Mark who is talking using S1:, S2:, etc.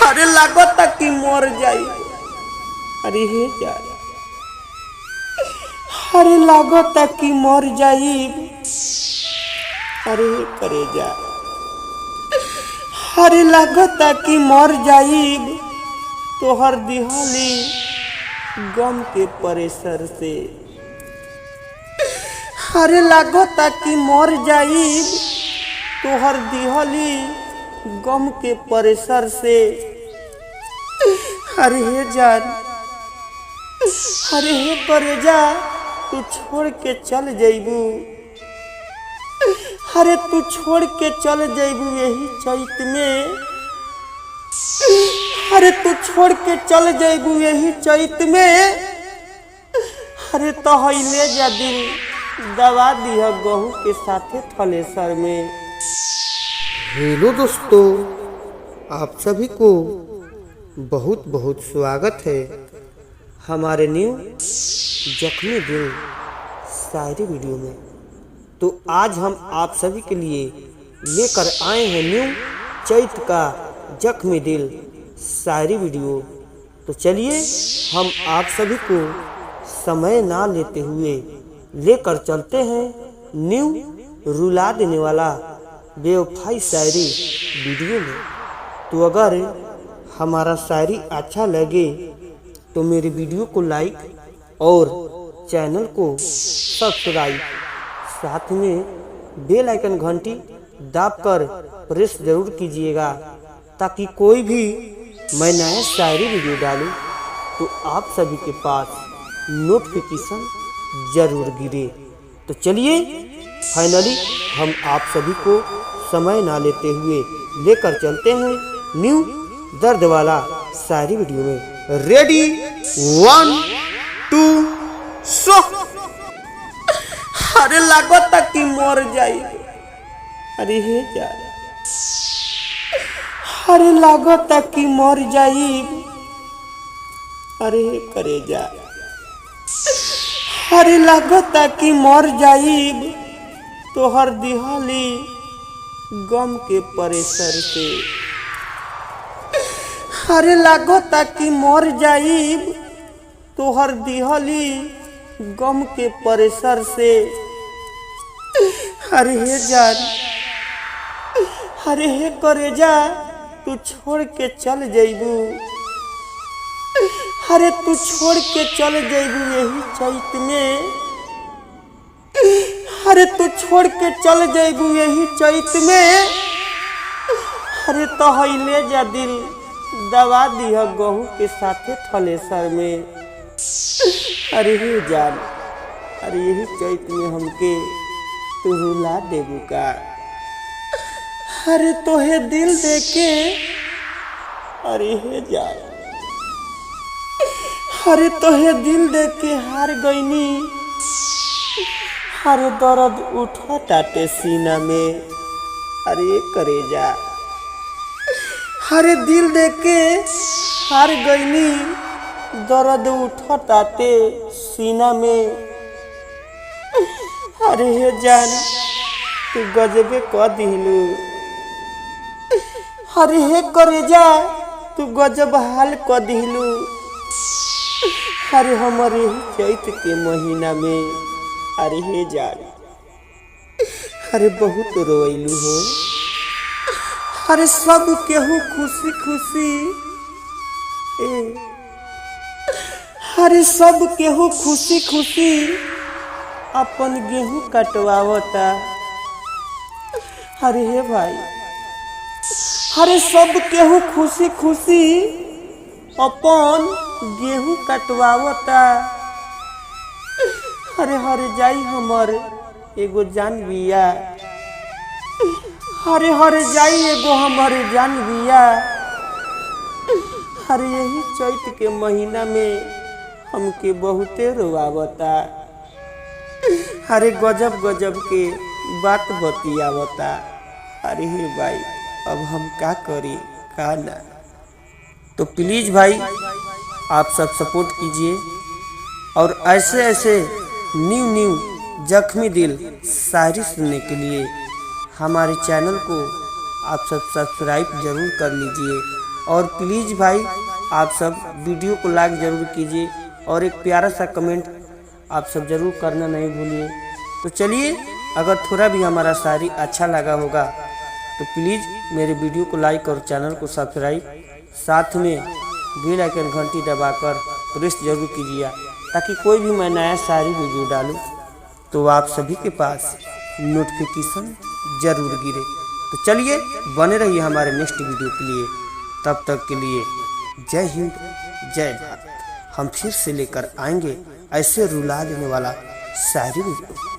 S1: अरे लागता कि मर जाई। अरे हे यार, अरे लागता कि मर जाई। अरे करे जा, अरे लागता कि मर जाई। तोहर दिहाली गम के प्रेशर से। अरे लागता कि मर जाई। तोहर दिहाली गम के प्रेशर से। अरे हे जान, अरे हे करेजा, तू छोड़ के चल जइबू। अरे तू छोड़ के चल जइबू यही चैत में। अरे तू छोड़ के चल जइबू यही चैत में। अरे तो ले जा दिल, दबा दिया गहूँ के साथे थलेसर में। हेलो दोस्तों, आप सभी को बहुत बहुत स्वागत है हमारे न्यू जख्मी दिल शायरी वीडियो में। तो आज हम आप सभी के लिए लेकर आए हैं न्यू चैत का जख्मी दिल शायरी वीडियो। तो चलिए हम आप सभी को समय ना लेते हुए लेकर चलते हैं न्यू रुला देने वाला बेवफाई शायरी वीडियो में। तो अगर हमारा शायरी अच्छा लगे तो मेरे वीडियो को लाइक और चैनल को सब्सक्राइब, साथ में बेल आइकन घंटी दाबकर प्रेस जरूर कीजिएगा, ताकि कोई भी मैं नया शायरी वीडियो डालूं तो आप सभी के पास नोटिफिकेशन जरूर गिरे। तो चलिए फाइनली हम आप सभी को समय ना लेते हुए लेकर चलते हैं न्यू दर्द वाला शायरी वीडियो में। रेडी 1 2 शो। अरे लागता कि मर जाई। अरे हे यार, अरे लागता कि मर जाई। अरे करे जा, अरे लागता कि मर जाई। तोहर दिहाली गम के प्रेशर से। अरे लागता कि मर जाई। तोहर दिहाली गम के प्रेशर से। अरे हे जान, अरे हे करेजा, तू छोड़ के चल जइबू। अरे तू छोड़ के चल जइबू यही चैत में। अरे तू छोड़ के चल जइबू यही चैत में। अरे तो ले जा दिल, दबा दिया गहूँ के साथे थलेसर में। अरे हे जान, अरे यही चैत में हमके तू रुला देबू का। अरे तोहे दिल देके, अरे हे जान, अरे तोहे दिल देके हार गईनी। अरे दर्द उठा टाटे सीना में। अरे करेजा, अरे दिल देके हार गईनी। दर्द उठा टाटे सीना में। अरे हे जान, तू गजबे क दिलू। अरे हे करेजा, तू गजब हाल क दिलू। अरे हमारे चैत के महीना में। अरे हे जान, अरे बहुत रोइलू हो। अरे सब केहू खुशी खुशी, अरे सब केहू खुशी खुशी अपन गेहूं कटवावता। अरे हे भाई, अरे सब केहू खुशी खुशी अपन गेहूं कटवावता। अरे हर जाई हमर एगो जान बिया। अरे हर जाई एगो हमर जान बिया। अरे यही चैत के महीना में हमके बहुते रोआवता। अरे गजब गजब के बात बतियावता। अरे हे भाई, अब हम का करी का ना। तो प्लीज भाई आप सब सपोर्ट कीजिए और ऐसे ऐसे न्यू जख्मी दिल शायरी सुनने के लिए हमारे चैनल को आप सब सब्सक्राइब जरूर कर लीजिए और प्लीज़ भाई आप सब वीडियो को लाइक ज़रूर कीजिए और एक प्यारा सा कमेंट आप सब ज़रूर करना नहीं भूलिए। तो चलिए, अगर थोड़ा भी हमारा शायरी अच्छा लगा होगा तो प्लीज़ मेरे वीडियो को लाइक और चैनल को सब्सक्राइब, साथ में बेल आइकन घंटी दबाकर प्रेस जरूर कीजिए, ताकि कोई भी मैं नया शायरी वीडियो डालूं तो आप सभी के पास नोटिफिकेशन जरूर गिरे। तो चलिए, बने रहिए हमारे नेक्स्ट वीडियो के लिए। तब तक के लिए जय हिंद, जय भारत। हम फिर से लेकर आएंगे ऐसे रुला देने वाला शायरी वीडियो।